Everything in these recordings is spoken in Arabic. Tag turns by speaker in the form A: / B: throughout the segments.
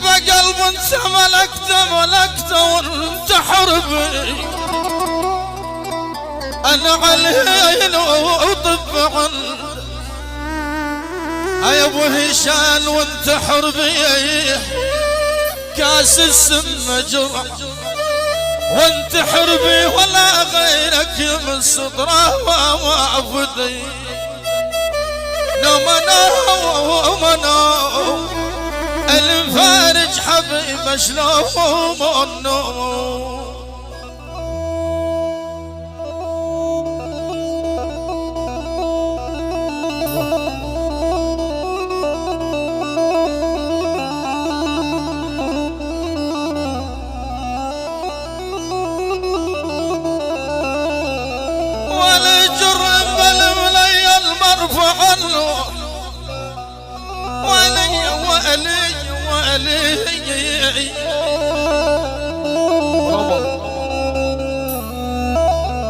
A: قلب انت ملكته وانت حربي، انا عليل وطب عنده يا ابو هشام وانت حربي، كاس السم جرع وانت حربي ولا غيرك من صدره وعفدي. نوم الفارج حبيب شلون النوم.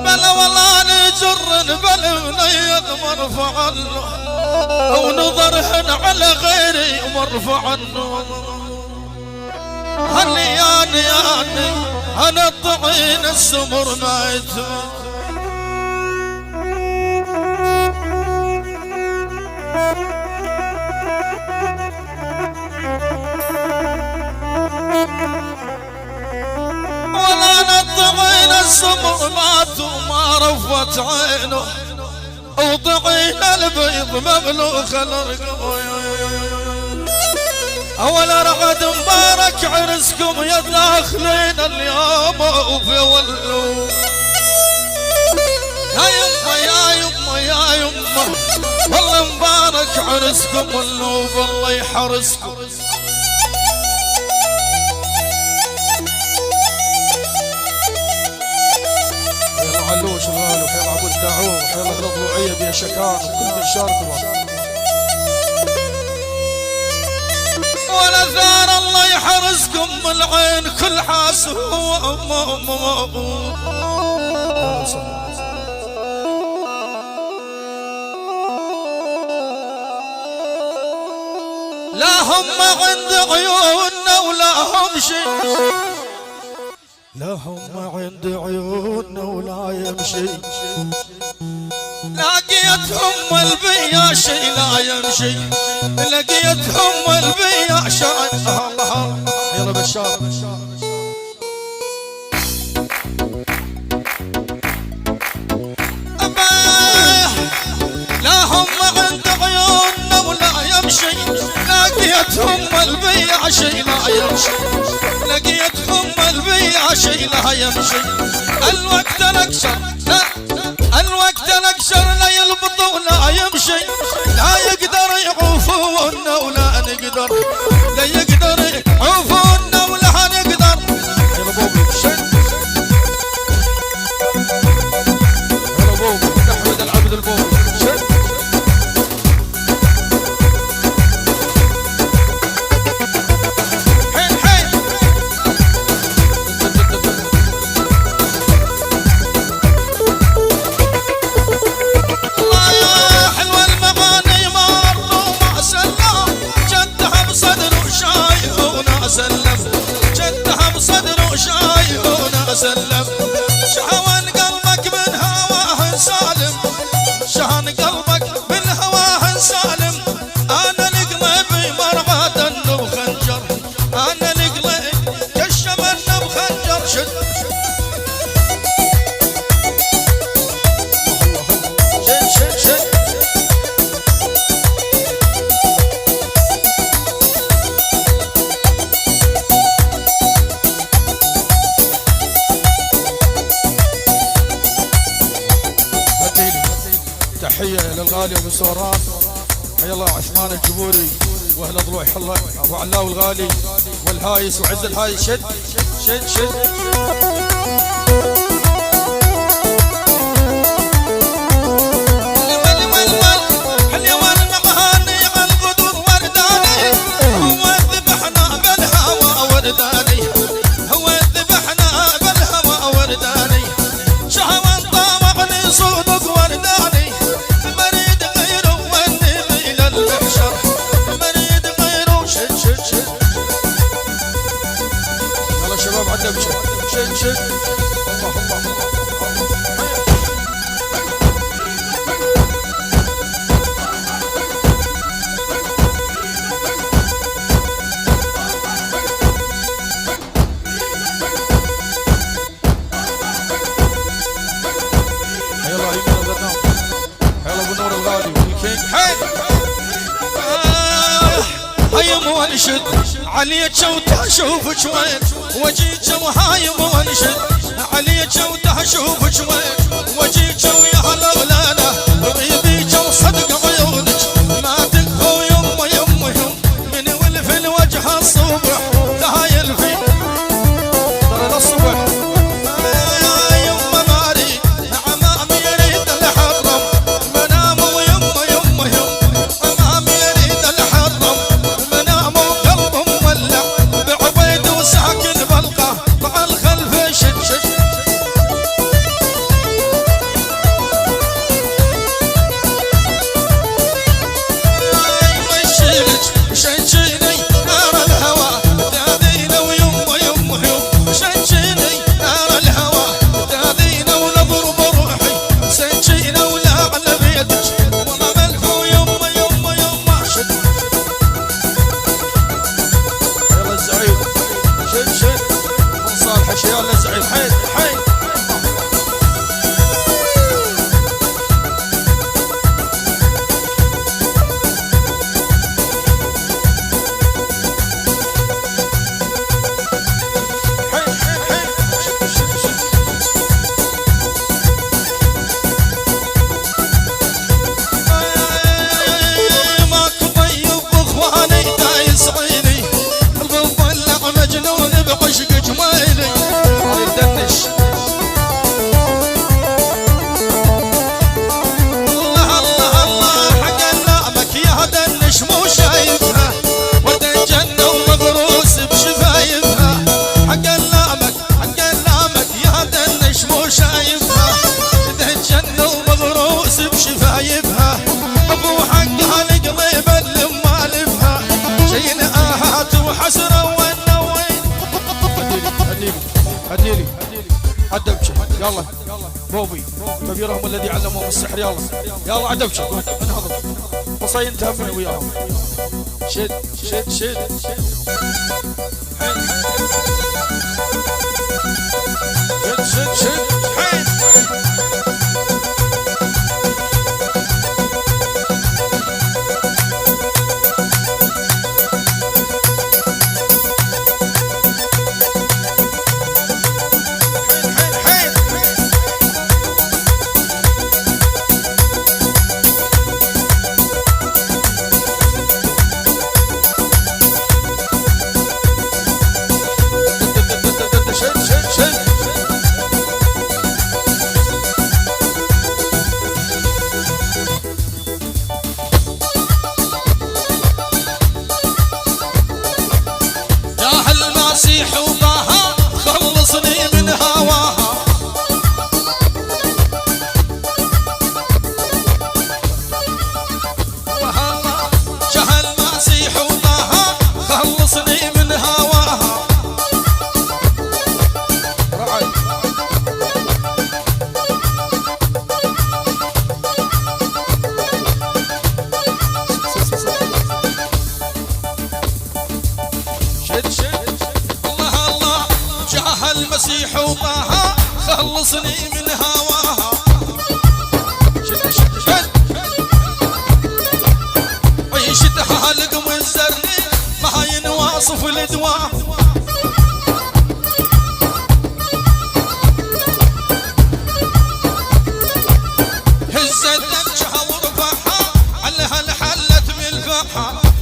A: بلا والله نجر بلا منيض مرفع عنه ونظرهن على غيري مرفع عنه. هل ياني انا الطعين السمر ما يتمت. السمر مات وما رفت عينه وطعين البيض مملوخ الرقم. اولا رغد مبارك عرسكم يا داخلين اليوم وفي ولو. يا يما يا يما يا يما والله مبارك عرسكم والنوب الله يحرسكم. علوش الغالي وحيل عبود داعوم وحيل الضلوعية بيا شكان وكل من شاركوا. ولا ثار الله يحرسكم من العين كل حاسب. لا هم عند عيوننا ولا هم شيء، لا هم عند عيوننا ولا يمشي. لقيتهم البياشي لا يمشي، لقيتهم البياشي. الله يلا بشار. لا هم عند عيوننا ولا يمشي، لقيتهم البياشي لا يمشي، لقيتهم البياشي لا يمشي. الوقت الاكثر لا الوقت الاكثر لا يلبط ولا يمشي، لا يقدر يعوفون ولا نقدر، لا يقدر يعوفون ولا نقدر. يلا بوبي يلا بوبي احمد العبد البوبي. سلم شهوان قلبك من هواه سالم، شهان قلبك من هواه سالم. انا لقلبي مرعى دن بخنجر، انا لقلبي كشمن بخنجر. شد شد شد شد تحية للغالي ابو سوران، حيا الله عثمان الجبوري واهل ضلوع الله ابو علاو الغالي والهايس وعز الهايس. شد شد شد شد الله الله
B: وانشد عليك وتشوفك وين وجيك وهايم وانشد عليك وتشوفك وين وجيك ويا هالغلانة بيبيك وصدق عيونك ما تكفوا يمه يمه يم من ولف الوجه الصبح تهايل في
A: ترى الصبح
B: يمه ماري عمامي يريد الحرم منام ويمه يمه يم عمامي يريد الحرم ساكن بلقى مع الخلف شد شد يمشيلك شنشيني نار الهوى تاذينا ويمه يمه يم شنشيني نار الهوى تاذينا ونضرب روحي سنشينا ولا على بيتك والله ملف ويمه يمه يمه شد
A: يلا الزعيم شد شد من صالح شيال الزعيم حي حي هديلي عدبشه يلا بوبي كبيرهم الذي علمهم السحر يلا يلا عدبشه انهضوا وصين تهفني وياهم شد شد شد شد شد شد
B: المسيح وطه خلصني من هواها شد شد شد ويشدها لقم الزرني ما ينواصف الدواء هزت لمجها ورفعها علها الحلت بالفحة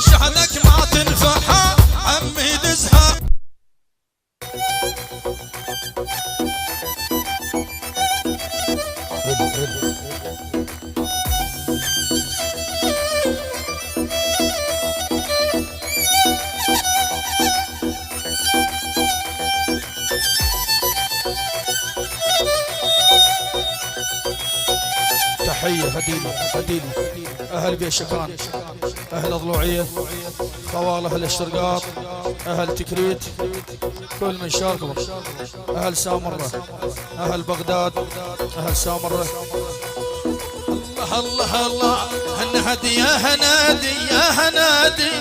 B: شهدك ما تنفعها عمي دزها
A: تحية هديلي أهل بيشكان، أهل ضلوعية، خوال أهل الشرقاط، أهل تكريت، كل من شاركوا، أهل سامرة، أهل بغداد، أهل سامرة.
B: الله الله الله هنادي يا هنادي يا هنادي،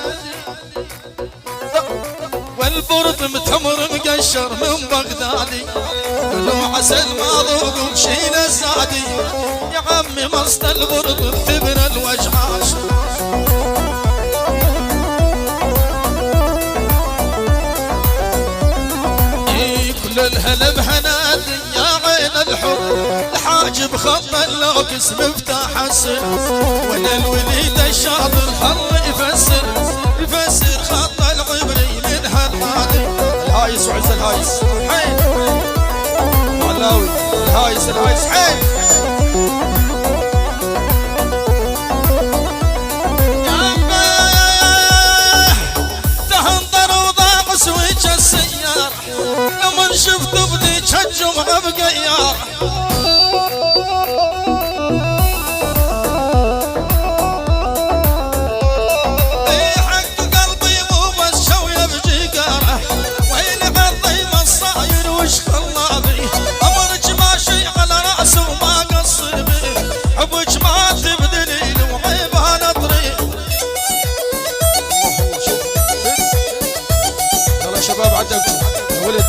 B: والبرد متمر مقشر من بغدادي، ولو عسل ما ذوق وشيل الزادي، يا عمي مصد البرد اختبر الوجعات. كل الهلا بهنادي يا عين الحب، الحاجب خط اللوكس مفتاح السر، وانا الوليد الشاطر حر يفسر خط العبري من هالنادي.
A: الهايس وعز الهايس حين علاوي، الهايس حين
B: لمن شفت بذيك الجمعة بقيار، حق قلبي مو بس شوية بجيقاره، ويلي عالضيمة الصاير وش خلابي، أمرك ماشي على رأسه وما قصر بيه، حبك ما تبدلي وعيبها نطري.
A: يلا شباب عدبتوا يا ولد.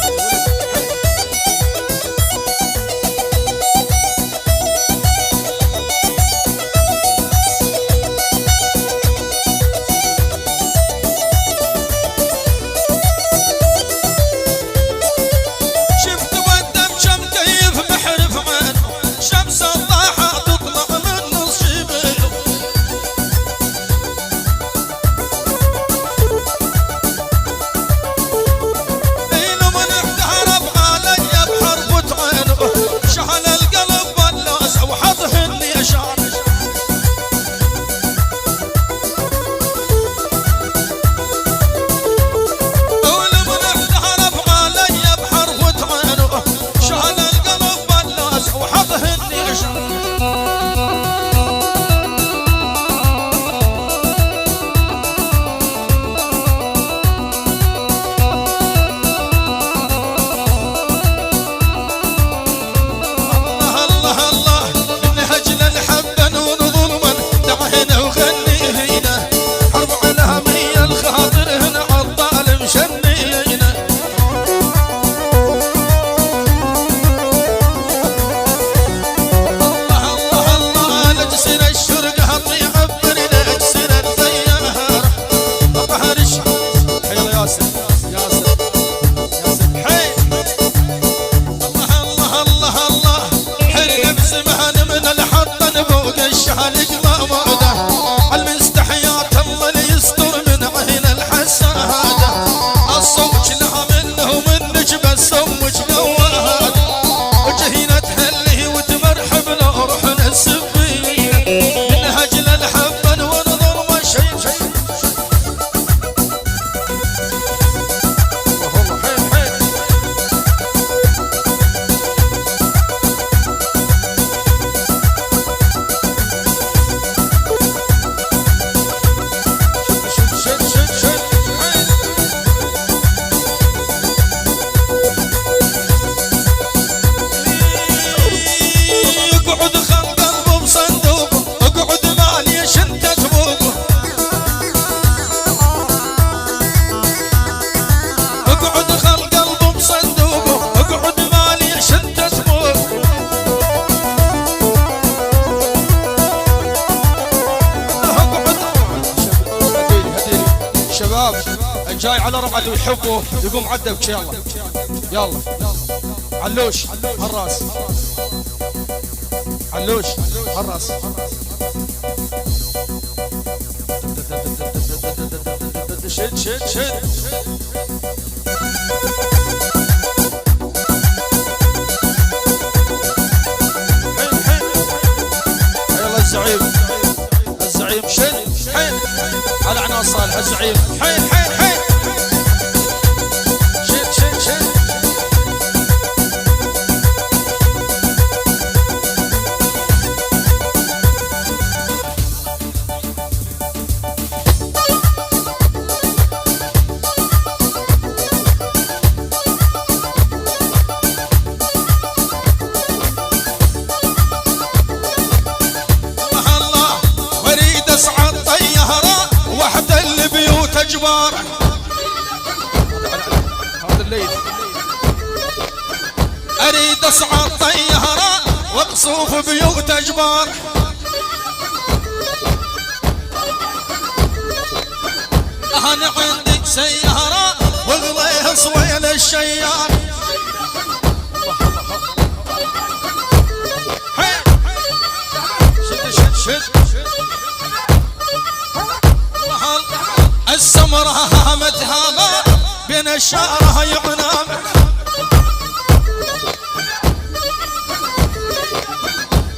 A: جاي على ربعه ويحبه يقوم عدبك. يلا علوش هالراس، علوش هالراس. شد يلا الزعيم شد حين على عناص صالح الزعيم حين شد
B: جبار.
A: هذا الليل
B: اريد اصعد طيارة واقصف بيوت جبار. انا عندي سيارة واغليها صويل الشيار. السمرة متهامة بين الشارع يعنام.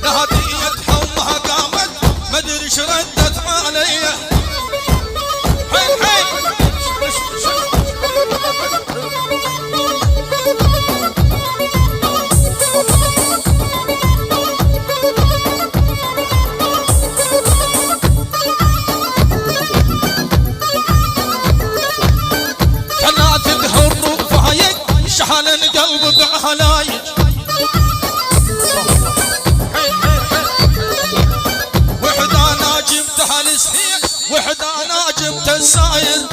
B: نهدية حمها قامت مدري ايش ردت علي. حين حين شحال القلب بعلايج. وحدة انا جبتها السهيل وحدة انا جبت السايل.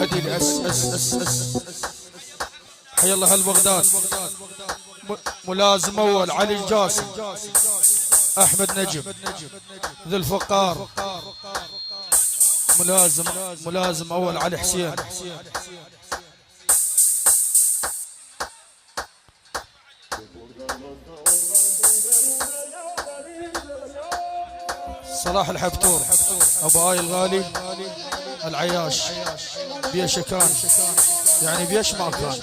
A: هديلي اس حي الله هالبغداد. ملازم اول علي الجاسم، احمد نجم، ذو الفقار. ملازم اول علي حسين. صلاح الحفتور، ابو آي الغالي، العياش، بيش كان يعني بيش ما كان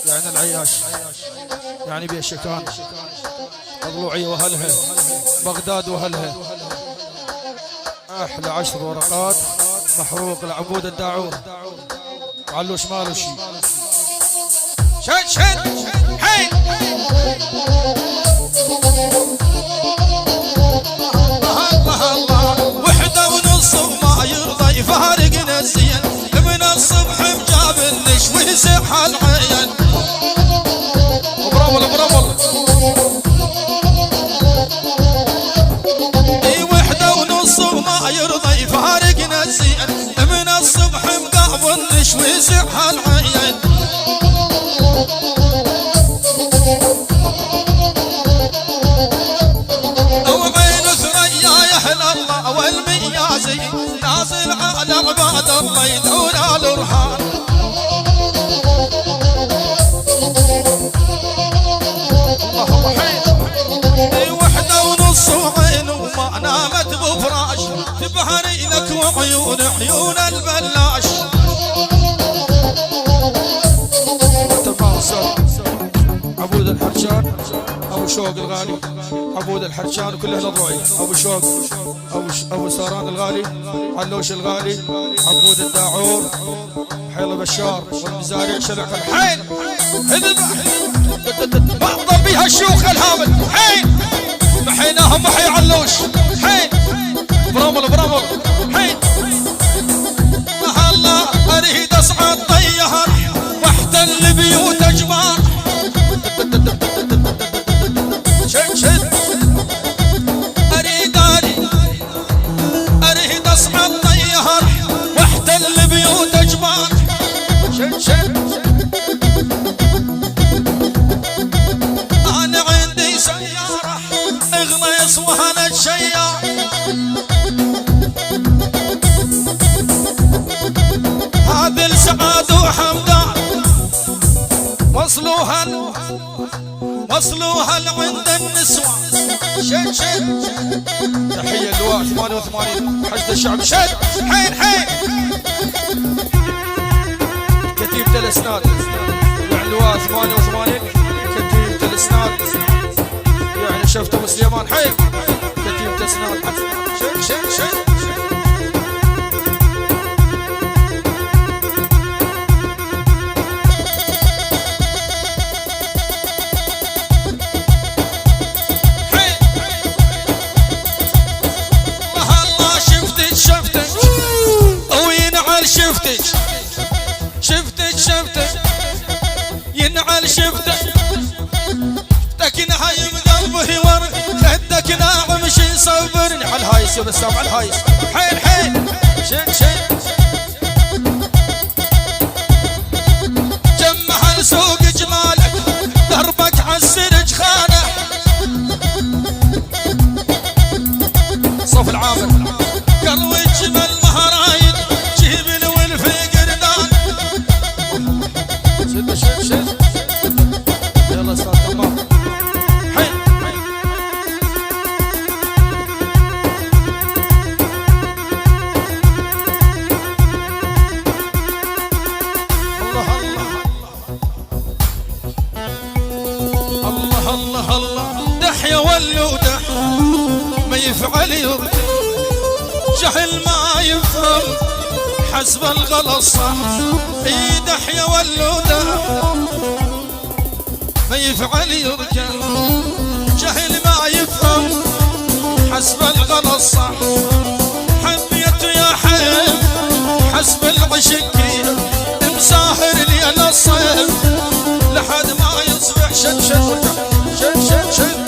A: يعني العياش يعني بيشكان. الضلوعية وهلها، بغداد وهلها. احلى 10 ورقات محروق العبود الداعور. علوش مالو شي.
B: شد حين الله. وحدة ونص وما يرضى يفارقنا الزين. من الصبح مجاب النشوي زح العين.
A: برامل
B: اي وحدة ونص وما يرضى يفارقنا الزين. من الصبح مقاب النشوي زح العين. وعين ثريا يحلى الله والميازي نازل على عباد الله يدعون الرحال. وحدة ونص وعين وما نامت بفراش. تبهري لك وعيون عيون البلاش.
A: عبود الحرشان، ابو شوق الغالي، عبود الحرشان كلها الضوعية. ابو شوق، ابو ساران الغالي، علوش الغالي، عبود الداعور، حيل بشار والمزارع شلق الحين.
B: بضرب بيها الشيوخ الهامل. حين محيناهم محي علوش. حين
A: برامل
B: حين هلا اريد اصعد طيار واحتل بيوت جبار. شد اريد اصعد طيار واحتل بيوت جبار. شد انا عندي سيارة اغلى يصوها الشيار. هذه السعاد وحمدان وصلوها لعند النسوة. شد
A: تحية اللواء 88 حشد الشعب.
B: شد حين
A: كتيبة الاسناد يعني اللواء 88 كتيبة الاسناد يعني شفت ابو سليمان. حين كتيبة اسناد.
B: شد شفتك
A: الهايس يا سامع الهايس. حيل حيل شد شد
B: جمع لسوق جمالك دربك عالسرج خانه.
A: صف العامر
B: قلوي الجمل مهرايد جيب الولف قردان.
A: شد شد شد يلا استاذ تمام. حيل
B: الله الله الله دحية ولودة ما يفعل يرضي جهل ما يفهم حسب الغلط صح. اي دحية ولودة ما يفعل يركن جهل ما يفهم حسب الغلط صح. حبيته يا حب حسب العشق مساهر لي انا الصيف لحد ما يصبح.
A: شد شد ورجع شد شد شد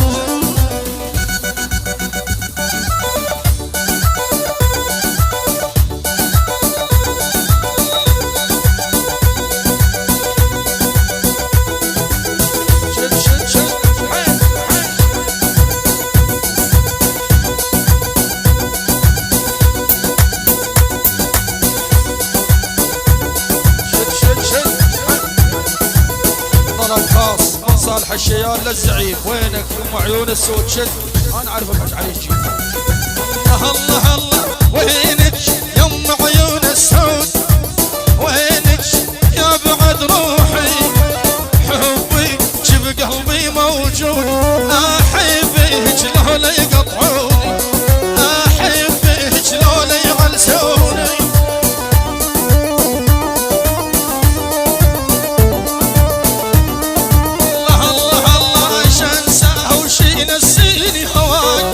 A: شد شد شد. حيل شد شد شد. طلب خاص من صالح الشيال للزعيم. وينك ام عيون السود؟ شد انا اعرفك ايش عليك شيء.
B: الله الله الله وينك يا ام عيون السود؟ وينك يا بعد روحي حبي جب قلبي موجود. احبك لو لا يقطعوني احبك لو لا يغلسوني. الله الله الله عشان ساعة وشي نسيني هواك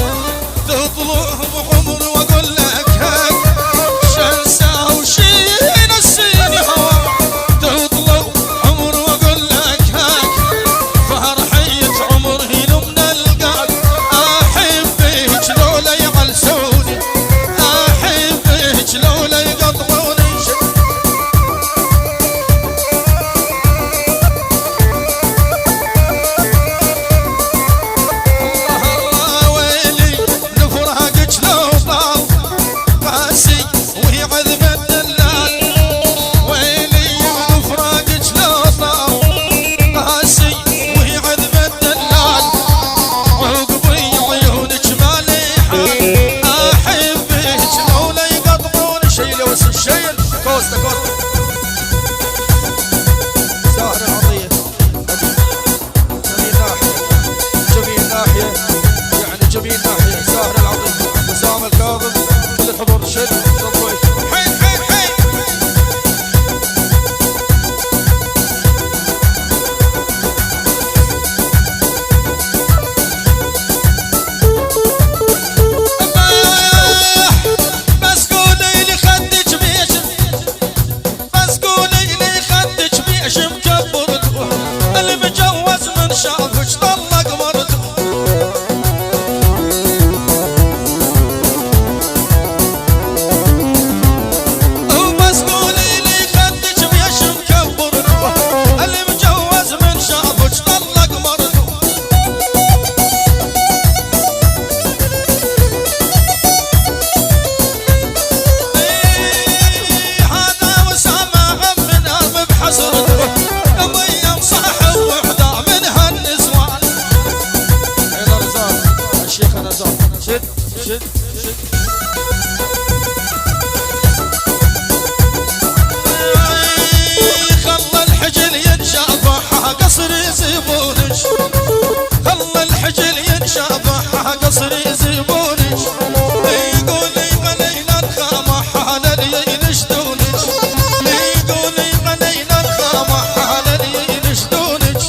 B: تطلع بعمر واقول لك هاك. عشان ساعة وشي نسيني هواك تطلع عمر واقول لك هاك. فرحية عمري لمن القاك احبك لو لا يغلسوني احبك لو لا يقطعوني. الله ويلي لفراقك لو طال قاسي وهي عذب الدلال. ويلي لفراقك لو طال قاسي وهي عذب الدلال. عقبي عيونك مالي حال احبك لو لا يقطعون.
A: شيل يا وس الشيل كوستا كوستا. زاهر العطية جميل ناحية يعني جميل ناحية. زاهر العطية وسام الكاظم كل الحضور. شد شد.
B: حيل حيل حيل بس قولي لي خدك بيش بس قولي لي خدك بيش مكبرته المجوز من شافك طلق مرته. بس قولي لي خدك بيش مكبرته المجوز من شافك طلق مرته. هذا وسامع من قلب بحسرته ابي صاحب وحده من هالنسوان.
A: حيدر رزاق الشيخ رزاق. شد شد شد.
B: خلى الحجل ينشافح قصر يسيبونش خلى الحجل ينشافح قصر يسيبونش. يقولي غنينا الخامح على اللي ينشدونش يقولي غنينا الخامح على اللي ينشدونش.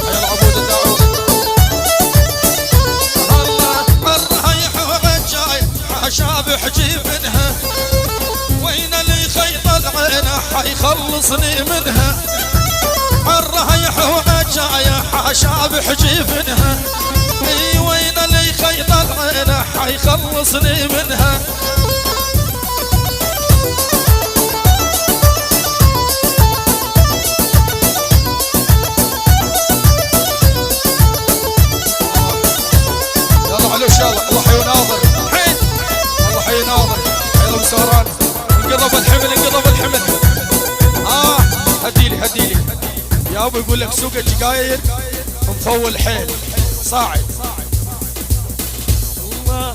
A: حيا العبود الداعون.
B: الله الرهيح وغجاي حشابح جيبنها. وين اللي خيط العين حيخلصني منها. الرهيح وغجاي حشابح جيبنها. وين اللي خيط العين حيخلصني منها.
A: يلا علوش يلا الله حي ناظر حين الله حي ناظر يلا مسوران انقضب الحمل انقضب الحمل. هديلي يا ابو يقول لك سوق الجقاير مفول حيل صاعد.
B: الله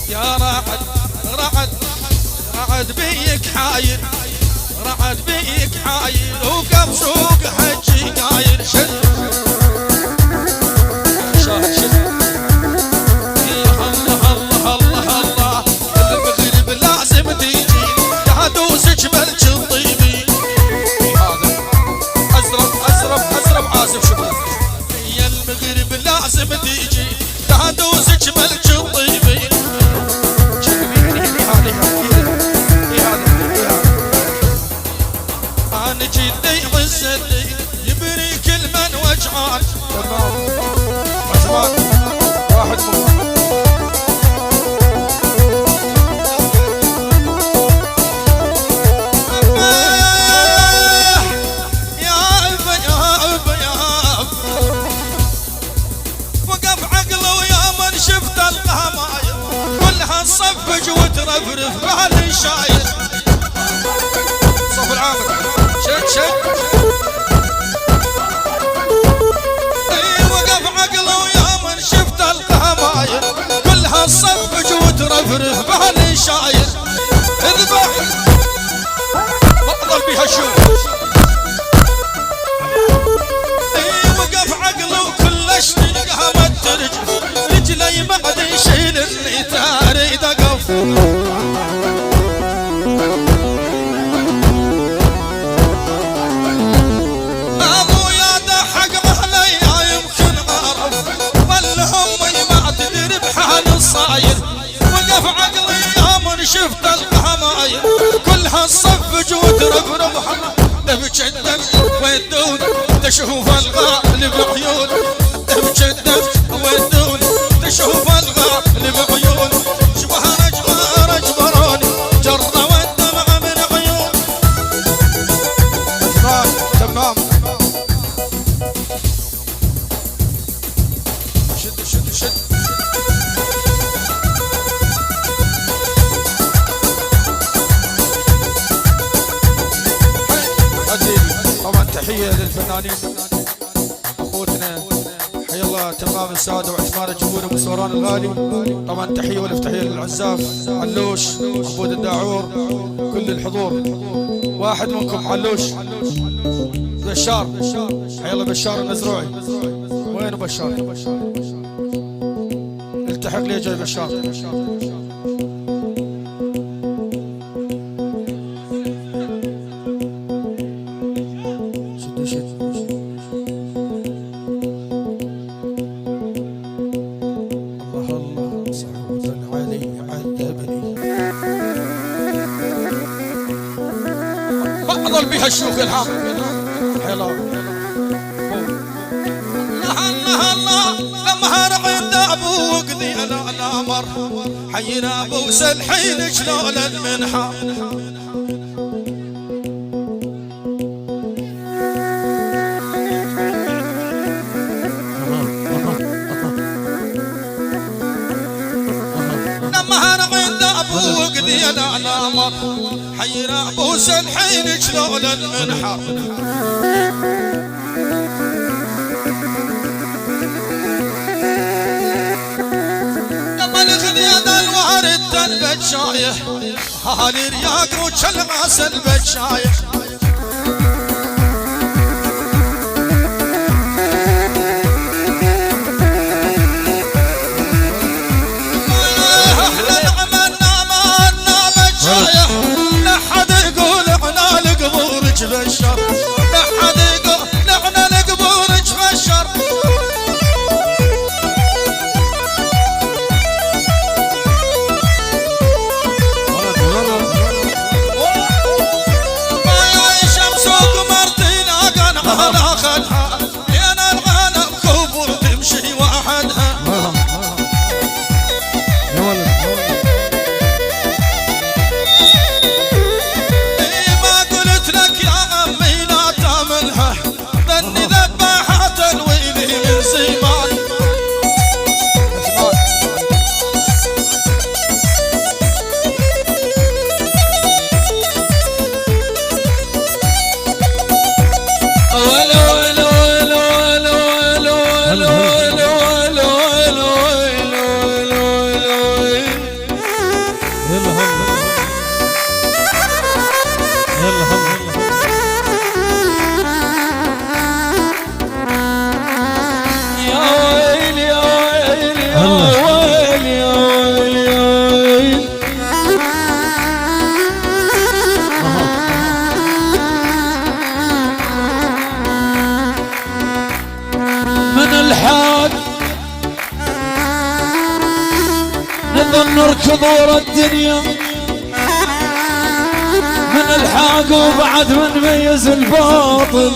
B: يا رعد بيك حاير، رعد بيك حاير وقف سوق حجي قاير. شد الله المغرب لازم تيجي تهدوسك بلج الطيبي.
A: ازرب عازف شوف
B: يا المغرب لازم تيجي تهدوسك بلج الطيبي. انا جدي عزتي يبري كل من وجعان.
A: تمام عجبان واحد
B: صفج وترفرف بهالشاير.
A: صف العامر شد
B: وقف عقله ويا من شفت القهماير كلها صفج وترفرف بهالشاير. اذبح
A: بطل بيها شوف
B: وقف عقله وكلش تلقاها ما ترجف رجلي بعد يشيل اللي تاريد اقف. ابويا دحق علي يمكن اعرف ظلهم ما تدري بحال الصاير. وقف عقلي يا من شفت القهماير كلها تصفج وترفرف دبج الدم والدون تشوف الغالب عيون. دبج الدم والدون تشوف الغالب عيون. شبهها جبروني جرى والدمع من عيون.
A: تمام شد طبعا تحية للفنانين اخوتنا حي الله تمام السادة وعثمان الجمهور ابو سوران الغالي. طبعا تحية والافتحية للعزاف علوش عبود الداعور كل الحضور. واحد منكم علوش بشار حي الله بشار المزروعي. وين بشار؟ التحق لي جاي بشار. اظل بها الشيوخ الحامل حلا
B: الله لمهر عند ابوك ذي الامر حينا ابو سلحين شلون المنحى. لمهر عند ابوك ذي الامر حينا ابو سلحين شلون المنحى. البجاية هالي رياق وشلغاس البجاية. احنا عملنا مالنا بجاية لحد يقول احنا لقبورك بشر. لحد يقول احنا لقبورك بشر. ما قلت لك يا عمي لا تعملها ذني ذباحات الويلي من زمان
C: نظل نركض ورا الدنيا من الحاق وبعد من ميز الباطل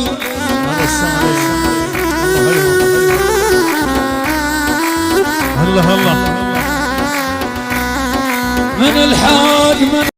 C: الله الله من الحاق من